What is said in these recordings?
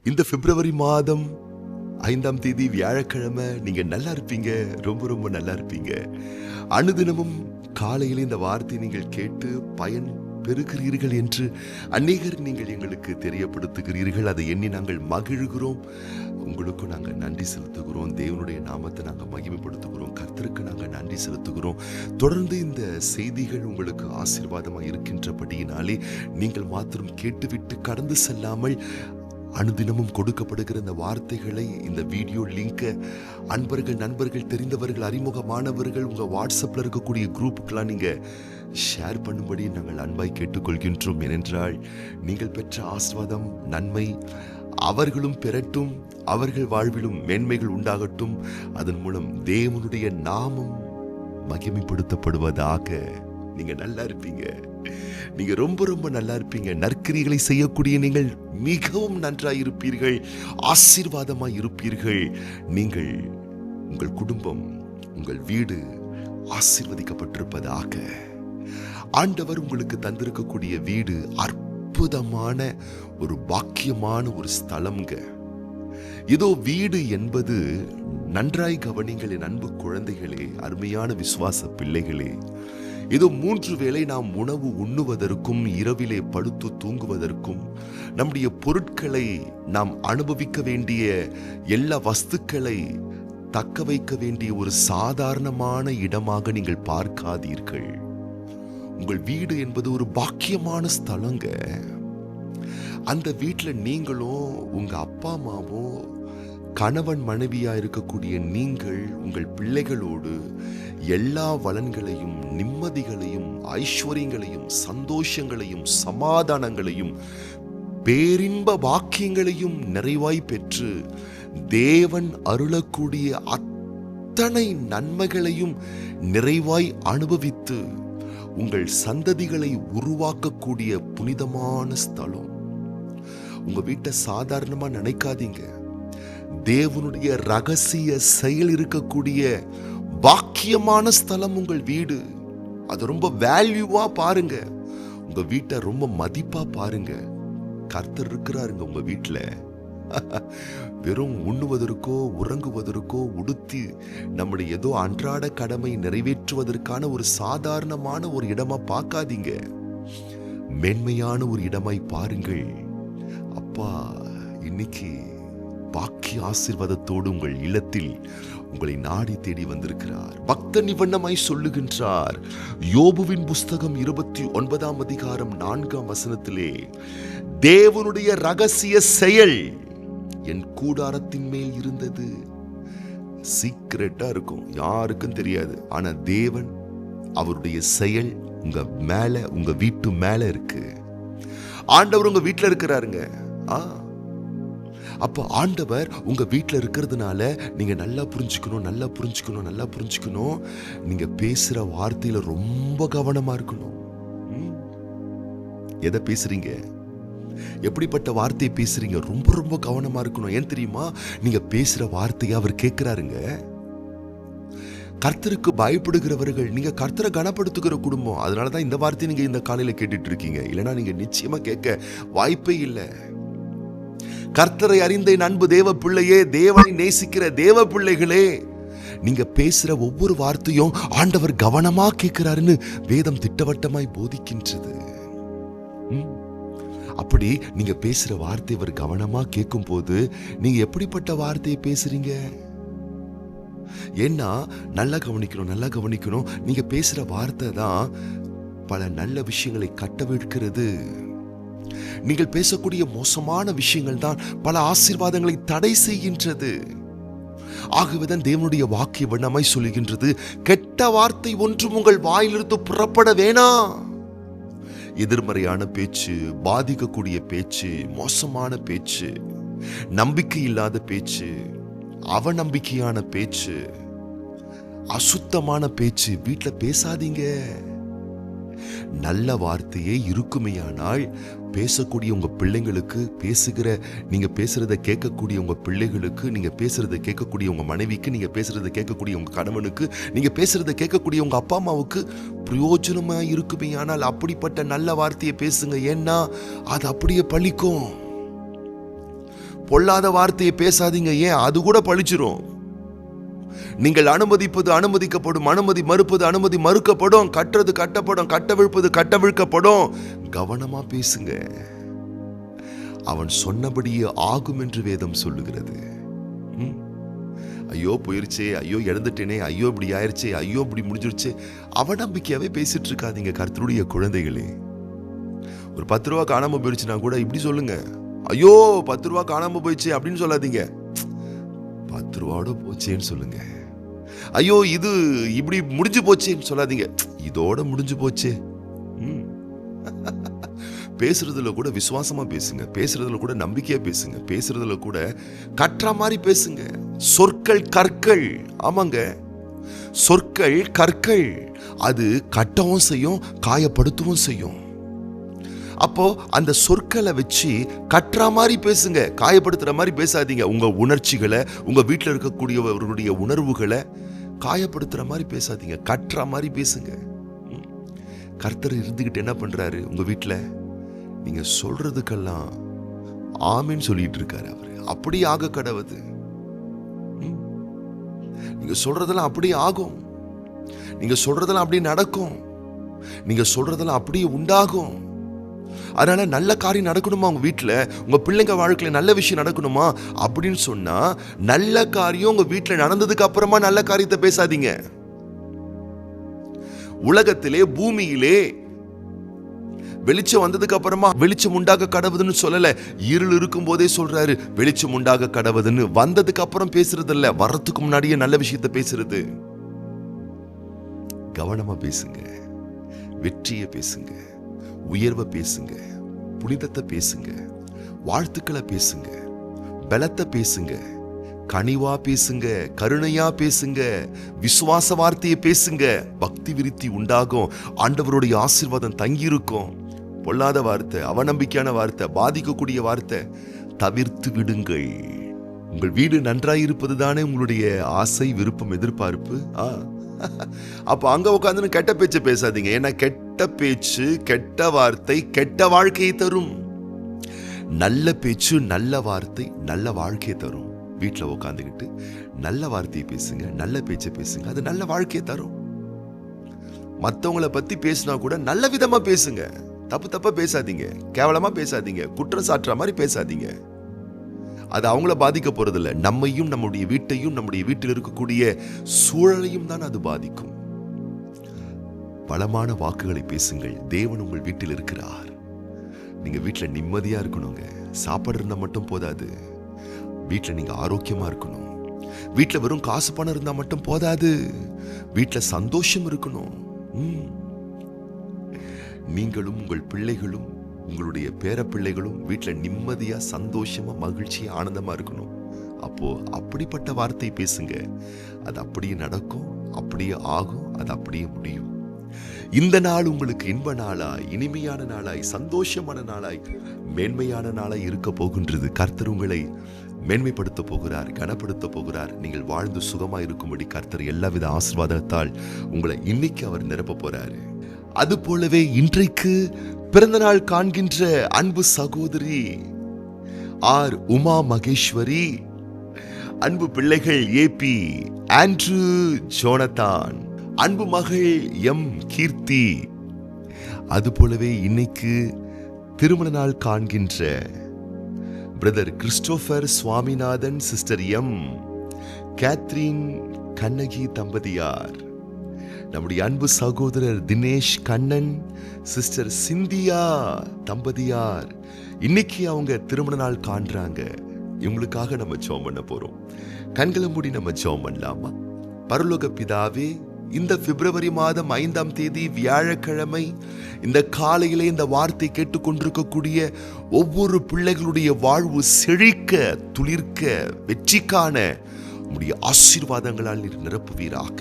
இந்த பிப்ரவரி மாதம் 5ஆம் தேதி வியாழக்கிழமை நீங்க நல்லா இருப்பீங்க. ரொம்ப ரொம்ப நல்லா இருப்பீங்க. அனுதினமும் காலையில் இந்த வார்த்தை நீங்கள் கேட்டு பயன் பெறுகிறீர்கள் என்று அநேகர் நீங்கள் எங்களுக்கு தெரியப்படுத்துகிறீர்கள். அதை எண்ணி நாங்கள் மகிழ்கிறோம். உங்களுக்கும் நாங்கள் நன்றி செலுத்துகிறோம். தேவனுடைய நாமத்தை நாங்கள் மகிமைப்படுத்துகிறோம். கர்த்தருக்கு நாங்கள் நன்றி செலுத்துகிறோம். தொடர்ந்து இந்த செய்திகள் உங்களுக்கு ஆசீர்வாதமாக இருக்கின்றபடியினாலே நீங்கள் மாத்திரம் கேட்டுவிட்டு கடந்து செல்லாமல் அனுதினமும் கொடுக்கப்படுகிற இந்த வார்த்தைகளை, இந்த வீடியோ லிங்கை நண்பர்கள், தெரிந்தவர்கள், அறிமுகமானவர்கள் உங்க வாட்ஸ்அப்ல இருக்கக்கூடிய குரூப்புக்கெல்லாம் நீங்க ஷேர் பண்ணும்படி நாங்கள் அன்பாய் கேட்டுக்கொள்கின்றோம். ஏனென்றால் நீங்கள் பெற்ற ஆசீர்வாதம், நன்மை அவர்களும் பெறட்டும், அவர்கள் வாழ்விலும் மேன்மைகள் உண்டாகட்டும். அதன் மூலம் தேவனுடைய நாமம் மகிமைப்படுத்தப்படுவதாக. நீங்க நல்லா இருப்பீங்க. நீங்க ரொம்ப ரொம்ப நல்லா இருப்பீங்க. நற்கிரிகளை செய்யக்கூடிய நீங்கள் மிகவும் நன்றாயிருப்பீர்கள், ஆசீர்வாதமாய் இருப்பீர்கள். நீங்கள், உங்கள் குடும்பம், உங்கள் வீடு ஆசீர்வதிக்கப்பட்டிருப்பதாக. ஆண்டவர் உங்களுக்கு தந்திருக்கக்கூடிய வீடு அற்புதமான ஒரு பாக்கியமான ஒரு ஸ்தலம்ங்க. இதோ வீடு என்பது, நன்றாய் கவனிங்கள் என் அன்பு குழந்தைகளே, அருமையான விசுவாச பிள்ளைகளே. இதோ 3 வேளை நாம் உணவு உண்ணுவதற்கும், இரவிலே படுத்து தூங்குவதற்கும், நம்முடைய பொருட்களை நாம் அனுபவிக்க வேண்டிய எல்லா வஸ்துக்களை தக்க வைக்க வேண்டிய ஒரு சாதாரணமான இடமாக நீங்கள் பார்க்காதீர்கள். உங்கள் வீடு என்பது ஒரு பாக்கியமான ஸ்தலங்க. அந்த வீட்டில் நீங்களும் உங்க அப்பா அம்மாவும், கணவன் மனைவியா இருக்கக்கூடிய நீங்கள் உங்கள் பிள்ளைகளோடு எல்லா வளன்களையும், நிம்மதிகளையும், ஐஸ்வர்யங்களையும், சந்தோஷங்களையும், சமாதானங்களையும், பேரின்ப வாக்கியங்களையும் நிறைவாய் பெற்று தேவன் அருளக்கூடிய அத்தனை நன்மைகளையும் நிறைவாய் அனுபவித்து உங்கள் சந்ததிகளை உருவாக்கக்கூடிய புனிதமான ஸ்தலம். உங்க வீட்டை சாதாரணமா நினைக்காதீங்க. தேவனுடைய ரகசிய செயல் இருக்கக்கூடிய பாக்கியமான ஸ்தலம் உங்கள் வீடு. அது ரொம்ப வேல்யூவா பாருங்க. உங்க வீட்டை ரொம்ப மதிப்பா பாருங்க. கர்த்தர் இருக்கிறாருங்க உங்க வீட்டுல. வெறும் உண்ணுவதற்கோ, உறங்குவதற்கோ, உடுத்தி நம்முடைய ஏதோ அன்றாட கடமை நிறைவேற்றுவதற்கான ஒரு சாதாரணமான ஒரு இடமா பார்க்காதீங்க. மேன்மையான ஒரு இடமாய் பாருங்கள். அப்பா இன்னைக்கு பாக்கிய ஆசீர்வாதத்தோடு உங்கள் இல்லத்தில் உங்களை நாடி தேடி வந்திருக்கிறார். பக்த நிவண்ணமாய் சொல்லுகின்றார். யோபுவின் புஸ்தகம் 29ஆம் அதிகாரம் 4ஆம் வசனத்திலே, தேவனுடைய ரகசிய செயல் என் கூடாரத்தின் மேல் இருந்தது. சீக்கிரட்டா இருக்கும், யாருக்கும் தெரியாது. ஆனா தேவன், அவருடைய செயல் உங்க மேல, உங்க வீட்டு மேல இருக்கு. ஆண்டவர் உங்க வீட்டுல இருக்கிறாருங்க. அப்ப ஆண்டவர் உங்க வீட்டுல இருக்கிறதுனால நீங்க நல்லா புரிஞ்சுக்கணும். நீங்க பேசுற வார்த்தையில ரொம்ப கவனமா இருக்கணும். எதை பேசுறீங்க, எப்படிப்பட்ட வார்த்தையை பேசுறீங்க, ரொம்ப ரொம்ப கவனமா இருக்கணும். ஏன் தெரியுமா? நீங்க பேசுற வார்த்தையை அவர் கேட்கிறாருங்க. கர்த்தருக்கு பயப்படுகிறவர்கள், நீங்க கர்த்தரை கனப்படுத்துகிற குடும்பம். அதனாலதான் இந்த வார்த்தையை நீங்க இந்த காலையில கேட்டுட்டு இருக்கீங்க. இல்லைன்னா நீங்க நிச்சயமா கேட்க வாய்ப்பே இல்லை. கர்த்தரை அறிந்த என் அன்பு தேவ பிள்ளையே, தேவனை நேசிக்கிற தேவ பிள்ளைகளே, நீங்க பேசுற ஒவ்வொரு வார்த்தையும் ஆண்டவர் கவனமா கேட்கிறாருன்னு வேதம் திட்டவட்டமாய் போதிக்கின்றது. அப்படி நீங்க பேசுற வார்த்தை அவர் கவனமா கேட்கும் போது நீங்க எப்படிப்பட்ட வார்த்தையை பேசுறீங்க? ஏன்னா நல்லா கவனிக்கணும். நீங்க பேசுற வார்த்தை தான் பல நல்ல விஷயங்களை கட்டவிழ்க்கிறது. நீங்கள் பேசக்கூடிய மோசமான விஷயங்கள் தான் பல ஆசீர்வாதங்களை தடை செய்கின்றது. ஆகவேதான் தேவனுடைய வாக்கிய வண்ணமாய் சொல்லுகின்றது, கெட்ட வார்த்தை ஒன்றும் உங்கள் வாயிலிருந்து புறப்பட வேணாம். எதிர்மறையான பேச்சு, பாதிக்கக்கூடிய பேச்சு, மோசமான பேச்சு, நம்பிக்கை இல்லாத பேச்சு, அவநம்பிக்கையான பேச்சு, அசுத்தமான பேச்சு வீட்டுல பேசாதீங்க. நல்ல வார்த்தையே இருக்குமேயானால் பேசக்கூடிய உங்க பிள்ளைங்களுக்கு, நீங்க பேசுறத கேட்கக்கூடிய உங்க பிள்ளைகளுக்கு, நீங்க பேசுறத கேட்கக்கூடிய உங்க மனைவிக்கு, நீங்க பேசுறத கேட்கக்கூடிய உங்க கணவனுக்கு, நீங்க பேசுறத கேட்கக்கூடிய உங்க அப்பா அம்மாவுக்கு பிரயோஜனமா இருக்குமேயானால் அப்படிப்பட்ட நல்ல வார்த்தையை பேசுங்க. ஏன்னா அது அப்படியே பலிக்கும். பொல்லாத வார்த்தையை பேசாதீங்க. ஏன்? அது கூட பழிச்சிரும். நீங்கள் அனுமதிப்பது அனுமதிக்கப்படும், அனுமதி மறுப்பது அனுமதி மறுக்கப்படும், கட்டுறது கட்டப்படும், கட்டவிழ்ப்பது கட்டவிழ்க்கப்படும். கவனமா பேசுங்க. அவன் சொன்னபடியே ஆகும் என்று வேதம் சொல்லுகிறது. ஐயோ போயிருச்சே, ஐயோ இழந்துட்டேனே, ஐயோ இப்படி ஆயிருச்சே, ஐயோ இப்படி முடிஞ்சிருச்சே, அவநம்பிக்கையாவே பேசிட்டு இருக்காதீங்க கர்த்தருடைய குழந்தைகளே. ஒரு 10 ரூபா காணாம போயிருச்சுன்னா கூட இப்படி சொல்லுங்க, ஐயோ 10 ரூபா காணாம போயிடுச்சு அப்படின்னு சொல்லாதீங்க, 10 ரூபாவோட போச்சேன்னு சொல்லுங்க. ஐயோ இது இப்படி முடிஞ்சு போச்சேன்னு சொல்லாதீங்க, இதோட முடிஞ்சு போச்சே. பேசுறதுல கூட விசுவாசமா பேசுங்க, பேசுறதுல கூட நம்பிக்கையா பேசுங்க, பேசுறதுல கூட கற்ற மாதிரி பேசுங்க. சொற்கள் கற்கள். ஆமாங்க, சொற்கள் கற்கள். அது கட்டவும் செய்யும், காயப்படுத்தவும் செய்யும். அப்போ அந்த சொற்களை வச்சு கற்ற மாதிரி பேசுங்க, காயப்படுத்துற மாதிரி பேசாதீங்க. உங்க உணர்ச்சிகளை, உங்க வீட்டில் இருக்கக்கூடியவர்களுடைய உணர்வுகளை காயப்படுத்துற மாதிரி பேசாதீங்க, கற்ற மாதிரி பேசுங்க. கர்த்தர் இருந்துகிட்டு என்ன பண்றாரு உங்க வீட்டில்? நீங்க சொல்றதுக்கெல்லாம் ஆமீன் சொல்லிட்டு இருக்காரு அவரு. அப்படி ஆக கடவுது. நீங்க சொல்றதெல்லாம் அப்படியே ஆகும், நீங்க சொல்றதெல்லாம் அப்படியே நடக்கும், நீங்க சொல்றதெல்லாம் அப்படியே உண்டாகும். அதனால நல்ல காரியம் நடக்கணுமா உங்க வீட்டுல, உங்க பிள்ளைங்க வாழ்க்கையில நல்ல விஷயம் நடக்கணுமா அப்படின்னு சொன்னா, நல்ல காரியம் உங்க வீட்டுல நடந்ததுக்கு அப்புறமா நல்ல காரியத்தை பேசாதீங்க. உலகத்திலே பூமியிலே வெளிச்சம் வந்ததுக்கு அப்புறமா வெளிச்சம் உண்டாக கடவுதுன்னு சொல்லல, இருள் இருக்கும் போதே சொல்றாரு வெளிச்சம் உண்டாக கடவுதுன்னு. வந்ததுக்கு அப்புறம் பேசுறது இல்ல, வர்றதுக்கு முன்னாடியே நல்ல விஷயத்தை பேசுறது. கவனமா பேசுங்க, வெற்றியை பேசுங்க, உயர்வை பேசுங்க, புனிதத்தை பேசுங்க, வாழ்த்துக்களை பேசுங்க, பலத்தை பேசுங்க, கனிவா பேசுங்க, கருணையா பேசுங்க, விசுவாச வார்த்தையை பேசுங்க. பக்தி விருத்தி உண்டாகும், ஆண்டவருடைய ஆசீர்வாதம் தங்கி இருக்கும். பொல்லாத வார்த்தை, அவநம்பிக்கையான வார்த்தை, பாதிக்கக்கூடிய வார்த்தை தவிர்த்து விடுங்கள். உங்கள் வீடு நன்றாயிருப்பது தானே உங்களுடைய ஆசை, விருப்பம், எதிர்பார்ப்பு. அப்ப அங்க உட்கார்ந்து கெட்ட பேச்சு பேசாதீங்க. ஏன்னா கெட்ட பேச்சு, கெட்ட வார்த்தை கெட்ட வாழ்க்கையை தரும். நல்ல பேச்சு, நல்ல வார்த்தை நல்ல வாழ்க்கையை தரும். வீட்டில் உட்காந்துக்கிட்டு நல்ல வார்த்தையை பேசுங்க, நல்ல பேச்சை பேசுங்க, அது நல்ல வாழ்க்கையை தரும். மற்றவங்களை பத்தி பேசினா கூட நல்ல விதமா பேசுங்க, தப்பு தப்பா பேசாதீங்க, கேவலமா பேசாதீங்க, குற்றம் சாட்டுற மாதிரி பேசாதீங்க. அது அவங்கள பாதிக்க போறதில்ல, நம்மையும் நம்முடைய வீட்டையும் நம்முடைய வீட்டில் இருக்கக்கூடிய சூழலையும் தான் அது பாதிக்கும். பலமான வாக்குகளை பேசுங்கள். தேவன் உங்கள் வீட்டில் இருக்கிறார். நீங்க வீட்டில் நிம்மதியா இருக்கணுங்க. சாப்பாடு இருந்தா மட்டும் போதாது, வீட்டில் நீங்க ஆரோக்கியமா இருக்கணும். வீட்டில் வெறும் காசு பணம் இருந்தா மட்டும் போதாது, வீட்டில் சந்தோஷம் இருக்கணும். நீங்களும் உங்கள் பிள்ளைகளும் உங்களுடைய பேர பிள்ளைகளும் வீட்டில் நிம்மதியா சந்தோஷமா மகிழ்ச்சியா ஆனந்தமா இருக்கணும். அப்போ அப்படிப்பட்ட வார்த்தை பேசுங்க. அது அப்படியே நடக்கும், அப்படியே ஆகும், அது அப்படியே முடியும். இந்த நாள் உங்களுக்கு இன்ப நாளாய், இனிமையான நாளாய், சந்தோஷமான நாளாய், மேன்மையான நாளாய் இருக்க போகின்றது. கர்த்தர் உங்களை மேன்மைப்படுத்த போகிறார், கனப்படுத்த போகிறார். நீங்கள் வாழ்ந்து சுகமா இருக்கும்படி கர்த்தர் எல்லாவித ஆசீர்வாதத்தால் உங்களை இன்னைக்கு அவர் நிரப்ப போறாரு. அது போலவே இன்றைக்கு பிறந்த நாள் காண்கின்ற அன்பு சகோதரி ஆர் உமா மகேஸ்வரி, அன்பு பிள்ளைகள் ஏபி ஆண்ட்ரூ ஜோனத்தான், அன்பு மகள் எம் கீர்த்தி, அது போலவே இன்னைக்கு திருமண நாள் காண்கின்ற brother Christopher Swaminathan, sister M Catherine Kannagi தம்பதியார், நம்முடைய அன்பு சகோதரர் தினேஷ் கண்ணன், சிஸ்டர் சிந்தியா தம்பதியார். இன்னைக்கு அவங்க திருமண நாள் காண்றாங்க. இவங்களுக்காக நம்ம ஜெபம் பண்ண போறோம். கண்களை மூடி நம்ம ஜெபம் பண்ணலாமா? பரலோக பிதாவே, இந்த பிப்ரவரி மாதம் 5ஆம் தேதி வியாழக்கிழமை இந்த காலையிலே இந்த வார்த்தை கேட்டுக்கொண்டிருக்கக்கூடிய ஒவ்வொரு பிள்ளைகளுடைய வாழ்வு செழிக்க, துளிர்க்க, வெற்றிக்கான உம்முடைய ஆசீர்வாதங்களால் நீர் நிரப்புவீராக.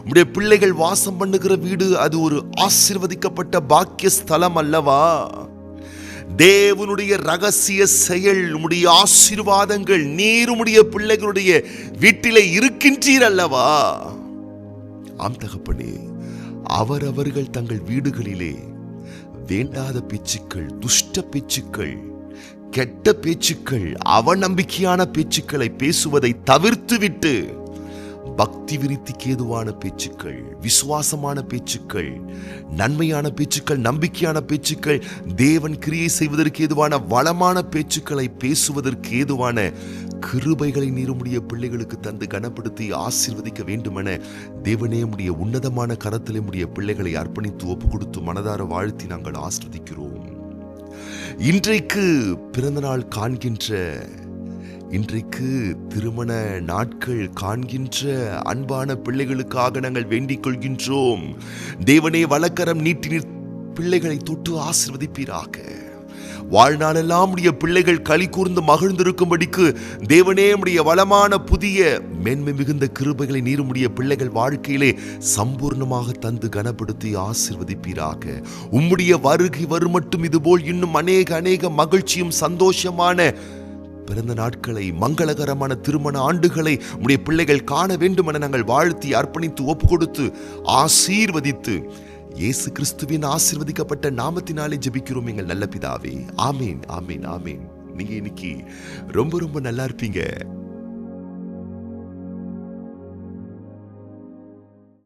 உம்முடைய பிள்ளைகள் வாசம் பண்ணுகிற வீடு அது ஒரு ஆசீர்வதிக்கப்பட்ட பாக்கிய ஸ்தலம் அல்லவா? தேவனுடைய ரகசிய செயல், உம்முடைய ஆசீர்வாதங்கள் நீர் உம்முடைய பிள்ளைகளுடைய வீட்டிலே இருக்கின்றீர் அல்லவா? ஆம் தகப்பனே, அவரவர்கள் தங்கள் வீடுகளிலே வேண்டாத பேச்சுக்கள், துஷ்ட பேச்சுக்கள், கெட்ட பேச்சுக்கள், அவநம்பிக்கையான பேச்சுக்களை பேசுவதை தவிர்த்துவிட்டு பக்தி விருத்திக்கு ஏதுவான பேச்சுக்கள், விசுவாசமான பேச்சுக்கள், நன்மையான பேச்சுக்கள், நம்பிக்கையான பேச்சுக்கள், தேவன் கிரியை செய்வதற்கு ஏதுவான வளமான பேச்சுக்களை பேசுவதற்கு ஏதுவான கிருபைகளை நீருமுடைய பிள்ளைகளுக்கு தந்து கனப்படுத்தி ஆசீர்வதிக்க வேண்டுமென தேவனே உடைய உன்னதமான கரத்திலே உடைய பிள்ளைகளை அர்ப்பணித்து ஒப்பு கொடுத்து மனதார வாழ்த்தி நாங்கள் ஆசீர்வதிக்கிறோம். இன்றைக்கு பிறந்த நாள் காண்கின்ற, இன்றைக்கு திருமண நாட்கள் காண்கின்ற அன்பான பிள்ளைகளுக்காக நாங்கள் வேண்டிக் கொள்கின்றோம். தேவனே வலக்கரம் நீட்டி பிள்ளைகளை தொட்டு ஆசீர்வதிப்பீராக. வாழ்நாளெல்லாம் உடைய பிள்ளைகள் களி கூர்ந்து மகிழ்ந்திருக்கும்படிக்கு தேவனே உடைய வளமான புதிய மேன்மை மிகுந்த கிருபைகளை நீருமுடைய பிள்ளைகள் வாழ்க்கையிலே சம்பூர்ணமாக தந்து கனப்படுத்தி ஆசீர்வதிப்பீராக. உம்முடைய வருகை வருமட்டும் இதுபோல் இன்னும் அநேக மகிழ்ச்சியும் சந்தோஷமான பிறந்த நாட்களை, மங்களகரமான திருமண ஆண்டுகளை உடைய பிள்ளைகள் காண வேண்டும் என நாங்கள் வாழ்த்தி அர்ப்பணித்து ஒப்பு கொடுத்து ஆசீர்வதித்து இயேசு கிறிஸ்துவின் ஆசீர்வதிக்கப்பட்ட நாமத்தினாலே ஜெபிக்கிறோம் எங்கள் நல்ல பிதாவே. ஆமீன், ஆமீன், ஆமீன். நீங்க இன்னைக்கு ரொம்ப நல்லா இருப்பீங்க.